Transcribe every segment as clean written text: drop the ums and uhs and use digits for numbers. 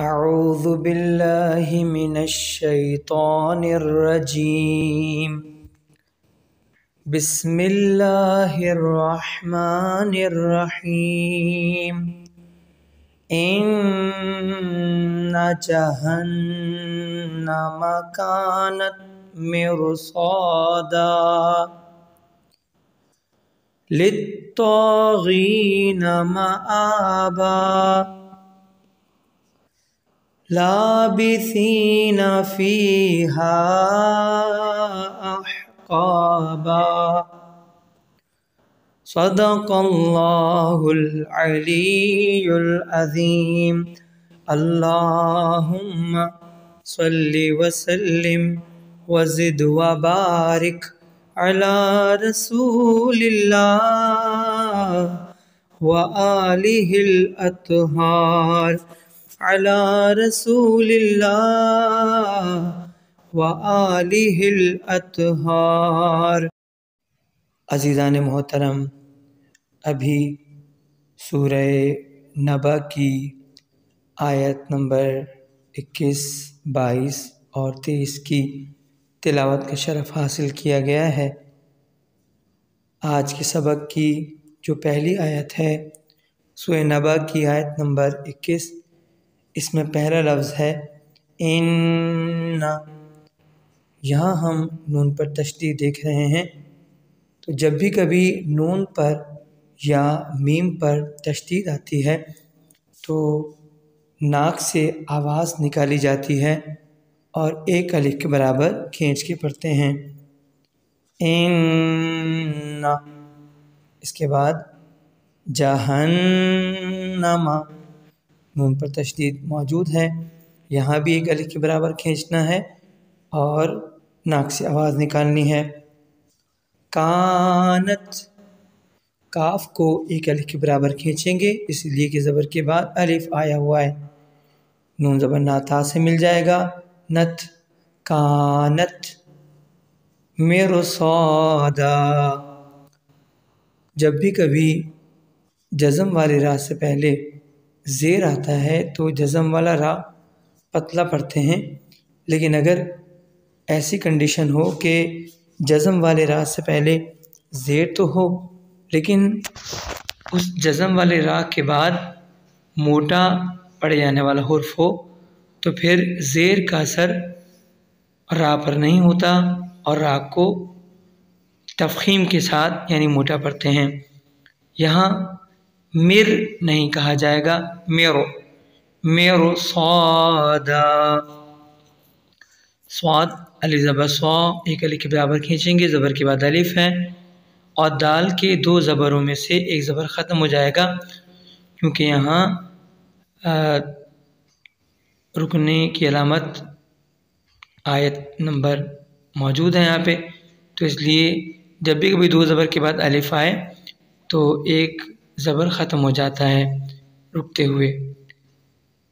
أعوذ بالله من الشيطان الرجيم بسم الله الرحمن الرحيم إن جهنم كانت مرصادا للطاغين مآبا لابثين فيها أحقابا صدق الله العلي العظيم اللهم صل وسلم وزد وبارك على رسول الله وآله الأطهار على رسول اللہ وآلہ الاطہار۔ عزیزان محترم، ابھی سورہ نبا کی آیت نمبر 21، 22 اور 23 کی تلاوت کا شرف حاصل کیا گیا ہے۔ آج کے سبق کی جو پہلی آیت ہے سورہ نبا کی آیت نمبر 21، اس میں پہلا لفظ ہے ان۔ یہاں ہم نون پر تشدید دیکھ رہے ہیں، تو جب بھی کبھی نون پر یا میم پر تشدید آتی ہے تو ناک سے آواز نکالی جاتی ہے اور ایک الف کے برابر کھینچ کے پڑھتے ہیں ان۔ اس کے بعد جہنم، نون پر تشدید موجود ہے، یہاں بھی ایک الف کے برابر کھینچنا ہے اور ناک سے آواز نکالنی ہے۔ کانت، کاف کو ایک الف کے برابر کھینچیں گے اس لیے کہ زبر کے بعد الف آیا ہوا ہے، نون زبر ناتا سے مل جائے گا، نت، کانت مرصادا۔ جب بھی کبھی جزم والے را سے پہلے زیر آتا ہے تو جزم والا را پتلا پڑھتے ہیں، لیکن اگر ایسی کنڈیشن ہو کہ جزم والے را سے پہلے زیر تو ہو لیکن اس جزم والے را کے بعد موٹا پڑے جانے والا حرف ہو تو پھر زیر کا اثر را پر نہیں ہوتا اور را کو تفخیم کے ساتھ یعنی موٹا پڑھتے ہیں۔ یہاں مر نہیں کہا جائے گا، مرصادا۔ صاد الف زبر صا، ایک الف کے برابر کھینچیں گے، زبر کے بعد الف ہے اور دال کے دو زبروں میں سے ایک زبر ختم ہو جائے گا کیونکہ یہاں رکنے کی علامت آیت نمبر موجود ہے یہاں پہ، تو اس لیے جب بھی کبھی دو زبر کے بعد الف آئے تو ایک زبر ختم ہو جاتا ہے رکتے ہوئے۔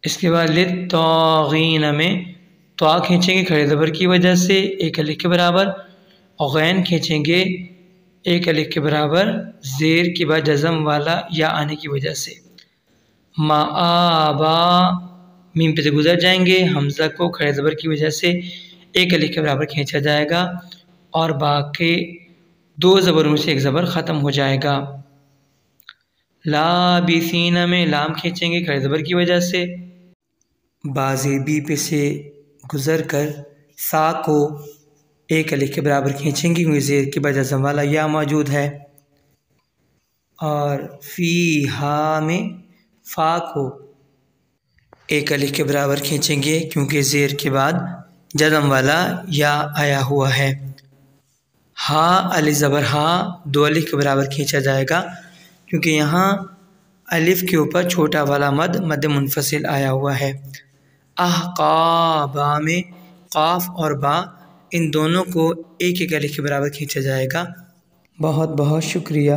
اس کے بعد للطاغین میں طا کھینچیں گے کھڑے زبر کی وجہ سے ایک الف کے برابر، اور غین کھینچیں گے ایک الف کے برابر زیر کے بعد جزم والا یا آنے کی وجہ سے۔ مآبا، میم پہ سے گزر جائیں گے، حمزہ کو کھڑے زبر کی وجہ سے ایک الف کے برابر کھینچا جائے گا اور باقی دو زبروں سے ایک زبر ختم ہو جائے گا۔ لابثین میں لام کھینچیں گے کھڑے زبر کی وجہ سے، بازی بی پہ سے گزر کر سا کو ایک الف کے برابر کھینچیں گے کیونکہ زیر کے بعد جزم والا یا موجود ہے، اور فی ہا میں فا کو ایک الف کے برابر کھینچیں گے کیونکہ زیر کے بعد جزم والا یا آیا ہوا ہے۔ ہا الف زبر ہا، دو الف کے برابر کھینچا جائے گا کیونکہ یہاں الف کے اوپر چھوٹا والا مد منفصل آیا ہوا ہے۔ احقابا میں قاف اور با ان دونوں کو ایک ایک الف کے برابر کھینچا جائے گا۔ بہت بہت شکریہ۔